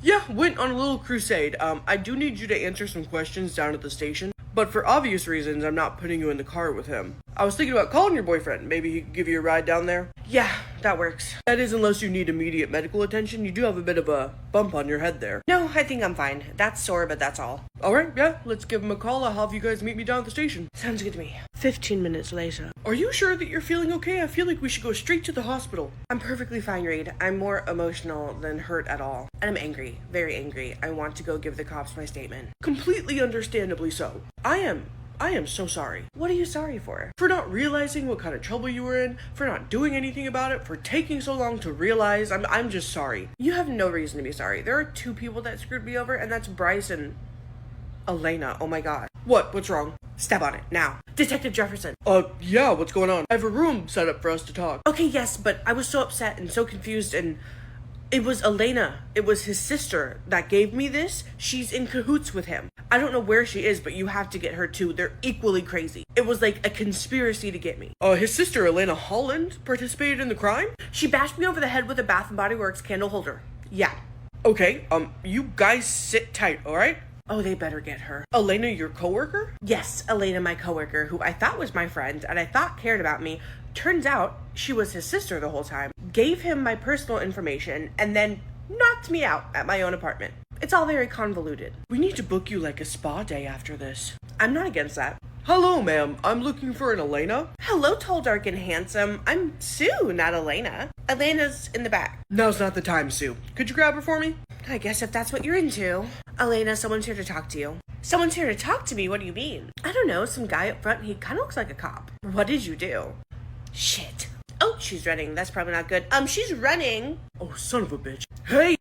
Yeah, went on a little crusade. I do need you to answer some questions down at the station, but for obvious reasons, I'm not putting you in the car with him. I was thinking about calling your boyfriend. Maybe he could give you a ride down there? Yeah, that works. That is, unless you need immediate medical attention. You do have a bit of a bump on your head there. No, I think I'm fine. That's sore, but that's all. Alright, yeah, let's give him a call. I'll have you guys meet me down at the station. Sounds good to me. 15 minutes later. Are you sure that you're feeling okay? I feel like we should go straight to the hospital. I'm perfectly fine, Reed. I'm more emotional than hurt at all. And I'm angry. Very angry. I want to go give the cops my statement. Completely understandably so. I am so sorry. What are you sorry for? For not realizing what kind of trouble you were in, for not doing anything about it, for taking so long to realize. I'm just sorry. You have no reason to be sorry. There are two people that screwed me over, and that's Bryce and Elena. Oh my god. What's wrong? Step on it, now. Detective Jefferson. Yeah, what's going on? I have a room set up for us to talk. Okay, yes, but I was so upset and so confused, and it was Elena. It was his sister that gave me this. She's in cahoots with him. I don't know where she is, but you have to get her too. They're equally crazy. It was like a conspiracy to get me. His sister, Elena Holland, participated in the crime? She bashed me over the head with a Bath & Body Works candle holder. Yeah. Okay, you guys sit tight, alright? Oh, they better get her. Elena, your coworker? Yes, Elena, my coworker, who I thought was my friend and I thought cared about me. Turns out she was his sister the whole time. Gave him my personal information and then knocked me out at my own apartment. It's all very convoluted. We need to book you like a spa day after this. I'm not against that. Hello, ma'am. I'm looking for an Elena. Hello, tall, dark, and handsome. I'm Sue, not Elena. Elena's in the back. Now's not the time, Sue. Could you grab her for me? I guess if that's what you're into. Elena, someone's here to talk to you. Someone's here to talk to me? What do you mean? I don't know. Some guy up front. He kind of looks like a cop. What did you do? Shit. Oh, she's running. That's probably not good. She's running. Oh, son of a bitch. Hey!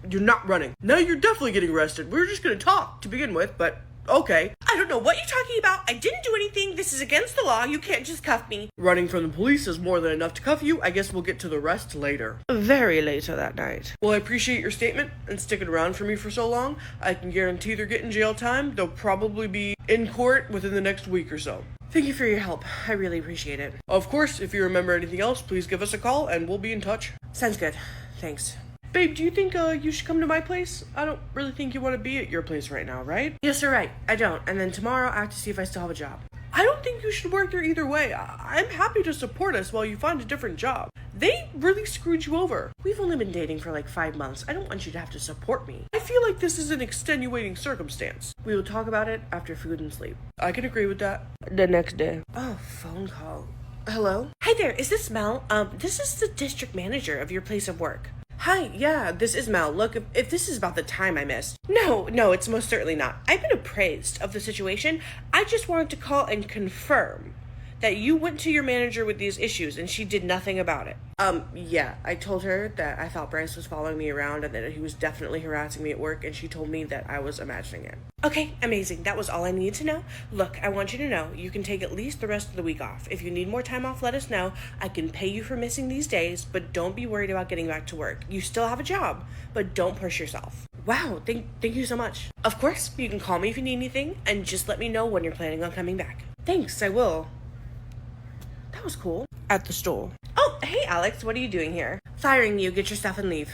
You're not running. Now you're definitely getting arrested. We were just gonna talk to begin with, but okay. I don't know what you're talking about. I didn't do anything. This is against the law. You can't just cuff me. Running from the police is more than enough to cuff you. I guess we'll get to the rest later. Very later that night. Well, I appreciate your statement and sticking around for me for so long. I can guarantee they're getting jail time. They'll probably be in court within the next week or so. Thank you for your help. I really appreciate it. Of course, if you remember anything else, please give us a call and we'll be in touch. Sounds good. Thanks. Babe, do you think you should come to my place? I don't really think you want to be at your place right now, right? Yes, you're right. I don't. And then tomorrow I have to see if I still have a job. I don't think you should work there either way. I'm happy to support us while you find a different job. They really screwed you over. We've only been dating for like 5 months. I don't want you to have to support me. I feel like this is an extenuating circumstance. We will talk about it after food and sleep. I can agree with that. The next day. Oh, phone call. Hello? Hi there, is this Mel? This is the district manager of your place of work. Hi, yeah, this is Mel. Look, if this is about the time I missed. No, it's most certainly not. I've been appraised of the situation. I just wanted to call and confirm that you went to your manager with these issues and she did nothing about it. Yeah, I told her that I thought Bryce was following me around and that he was definitely harassing me at work, and she told me that I was imagining it. Okay, amazing. That was all I needed to know. Look, I want you to know you can take at least the rest of the week off. If you need more time off, let us know. I can pay you for missing these days, but don't be worried about getting back to work. You still have a job, but don't push yourself. Wow, thank you so much. Of course, you can call me if you need anything, and just let me know when you're planning on coming back. Thanks, I will. That was cool. At the store. Oh, hey Alex, what are you doing here? Firing you, get your stuff and leave.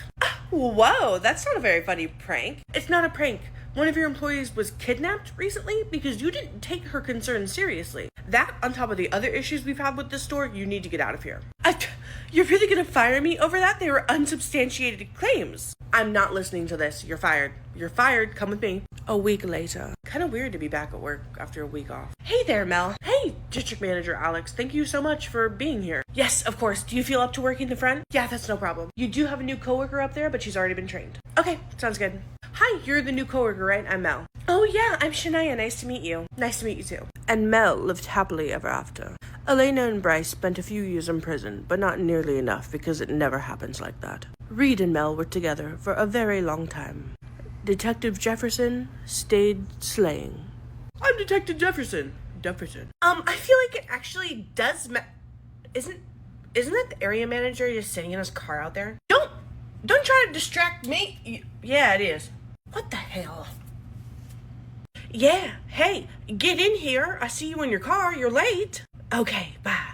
Whoa, that's not a very funny prank. It's not a prank. One of your employees was kidnapped recently because you didn't take her concerns seriously. That, on top of the other issues we've had with the store, you need to get out of here. You're really gonna fire me over that? They were unsubstantiated claims. I'm not listening to this. You're fired. You're fired. Come with me. A week later. Kind of weird to be back at work after a week off. Hey there, Mel. Hey, District Manager Alex. Thank you so much for being here. Yes, of course. Do you feel up to working the front? Yeah, that's no problem. You do have a new coworker up there, but she's already been trained. Okay, sounds good. Hi, you're the new coworker, right? I'm Mel. Oh yeah, I'm Shania. Nice to meet you. Nice to meet you too. And Mel lived happily ever after. Elena and Bryce spent a few years in prison, but not nearly enough because it never happens like that. Reed and Mel were together for a very long time. Detective Jefferson stayed slaying. I'm Detective Jefferson. I feel like it actually does Isn't that the area manager just sitting in his car out there? Don't try to distract me. Yeah, it is. What the hell? Yeah, hey, get in here. I see you in your car. You're late. Okay, bye.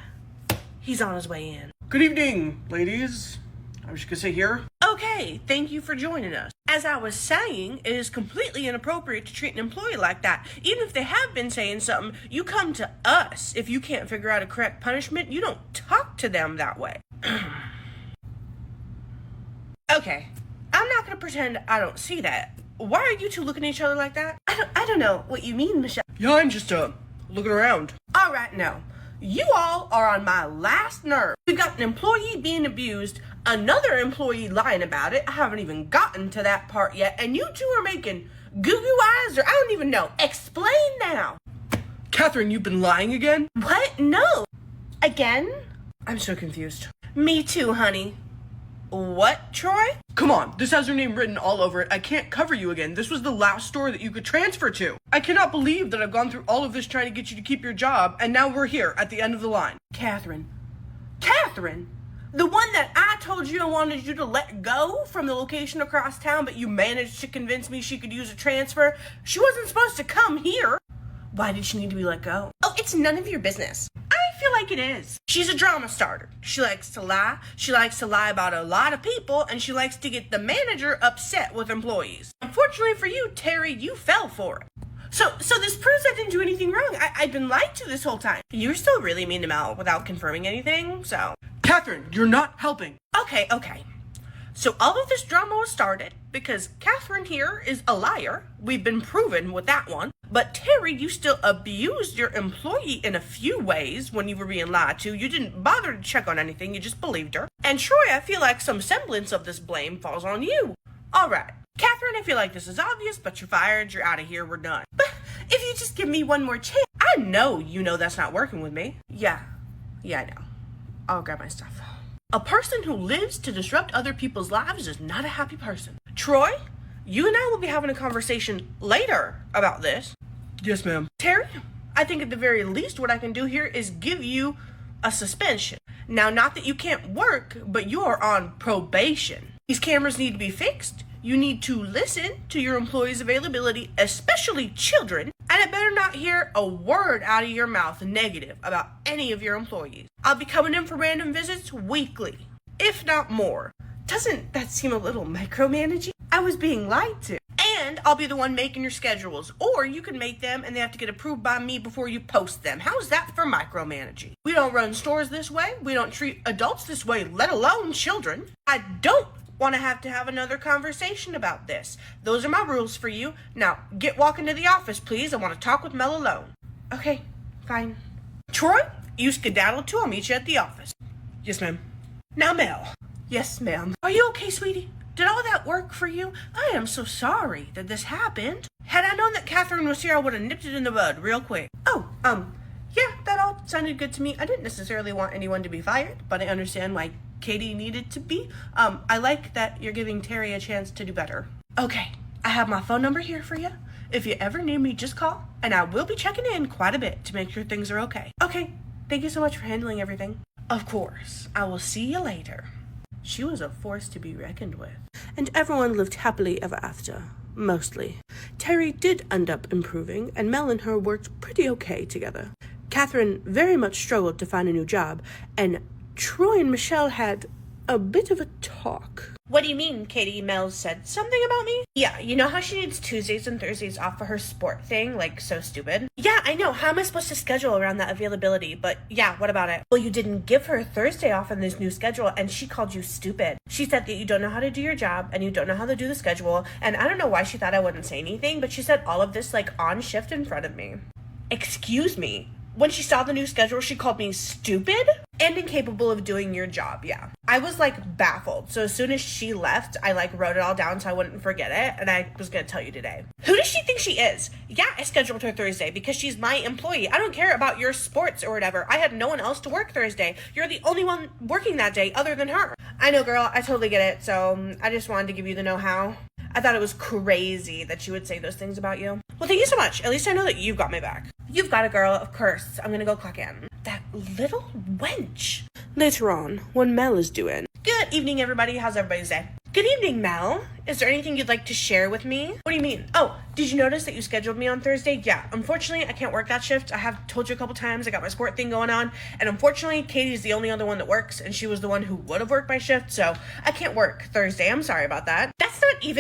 He's on his way in. Good evening, ladies. I was just gonna say here. Okay, thank you for joining us. As I was saying, it is completely inappropriate to treat an employee like that. Even if they have been saying something, you come to us. If you can't figure out a correct punishment, you don't talk to them that way. Okay, I'm not gonna pretend I don't see that. Why are you two looking at each other like that? I don't know what you mean, Michelle. Yeah, I'm just, looking around. All right, now, you all are on my last nerve. We've got an employee being abused, another employee lying about it. I haven't even gotten to that part yet, and you two are making goo-goo eyes, or I don't even know. Explain now. Catherine, you've been lying again? What? No. Again? I'm so confused. Me too, honey. What, Troy? Come on, this has your name written all over it. I can't cover you again. This was the last store that you could transfer to. I cannot believe that I've gone through all of this trying to get you to keep your job, and now we're here at the end of the line. Catherine, the one that I told you I wanted you to let go from the location across town, but you managed to convince me she could use a transfer. She wasn't supposed to come here. Why did she need to be let go? Oh, it's none of your business. I feel like it is. She's a drama starter. She likes to lie. She likes to lie about a lot of people, and she likes to get the manager upset with employees. Unfortunately for you, Terry, you fell for it. So this proves I didn't do anything wrong. I've been lied to this whole time. You're still really mean to Mel without confirming anything, so. Catherine, you're not helping. Okay. So all of this drama was started because Catherine here is a liar. We've been proven with that one. But Terry, you still abused your employee in a few ways when you were being lied to. You didn't bother to check on anything. You just believed her. And Troy, I feel like some semblance of this blame falls on you. All right. Catherine, I feel like this is obvious, but you're fired. You're out of here. We're done. But if you just give me one more chance, I know you know that's not working with me. Yeah, I know. I'll grab my stuff. A person who lives to disrupt other people's lives is not a happy person. Troy, you and I will be having a conversation later about this. Yes, ma'am. Terry, I think at the very least what I can do here is give you a suspension. Now, not that you can't work, but you are on probation. These cameras need to be fixed. You need to listen to your employees' availability, especially children, and I better not hear a word out of your mouth negative about any of your employees. I'll be coming in for random visits weekly, if not more. Doesn't that seem a little micromanaging? I was being lied to. And I'll be the one making your schedules, or you can make them and they have to get approved by me before you post them. How's that for micromanaging? We don't run stores this way. We don't treat adults this way, let alone children. I don't want to have another conversation about this. Those are my rules for you. Now, get walking to the office, please. I want to talk with Mel alone. Okay, fine. Troy, you skedaddle too. I'll meet you at the office. Yes, ma'am. Now, Mel. Yes, ma'am. Are you okay, sweetie? Did all that work for you? I am so sorry that this happened. Had I known that Catherine was here, I would have nipped it in the bud real quick. Yeah, that all sounded good to me. I didn't necessarily want anyone to be fired, but I understand why Katie needed to be. I like that you're giving Terry a chance to do better. Okay, I have my phone number here for you. If you ever need me, just call, and I will be checking in quite a bit to make sure things are okay. Okay, thank you so much for handling everything. Of course, I will see you later. She was a force to be reckoned with. And everyone lived happily ever after, mostly. Terry did end up improving, and Mel and her worked pretty okay together. Catherine very much struggled to find a new job, and Troy and Michelle had a bit of a talk. What do you mean, Katie? Mel said something about me? Yeah, you know how she needs Tuesdays and Thursdays off for her sport thing? Like, so stupid. Yeah, I know. How am I supposed to schedule around that availability? But yeah, what about it? Well, you didn't give her Thursday off in this new schedule, and she called you stupid. She said that you don't know how to do your job, and you don't know how to do the schedule, and I don't know why she thought I wouldn't say anything, but she said all of this, like, on shift in front of me. Excuse me? When she saw the new schedule, she called me stupid and incapable of doing your job, yeah. I was, like, baffled. So as soon as she left, I, like, wrote it all down so I wouldn't forget it, and I was gonna tell you today. Who does she think she is? Yeah, I scheduled her Thursday because she's my employee. I don't care about your sports or whatever. I had no one else to work Thursday. You're the only one working that day other than her. I know, girl. I totally get it, so I just wanted to give you the know-how. I thought it was crazy that she would say those things about you. Well, thank you so much. At least I know that you've got my back. You've got it, girl. Of course. I'm gonna go clock in. That little wench. Later on, when Mel is due in. Good evening, everybody. How's everybody's day? Good evening, Mel. Is there anything you'd like to share with me? What do you mean? Oh, did you notice that you scheduled me on Thursday? Yeah, unfortunately, I can't work that shift. I have told you a couple times. I got my sport thing going on. And unfortunately, Katie's the only other one that works, and she was the one who would have worked my shift, so I can't work Thursday. I'm sorry about that. That's not even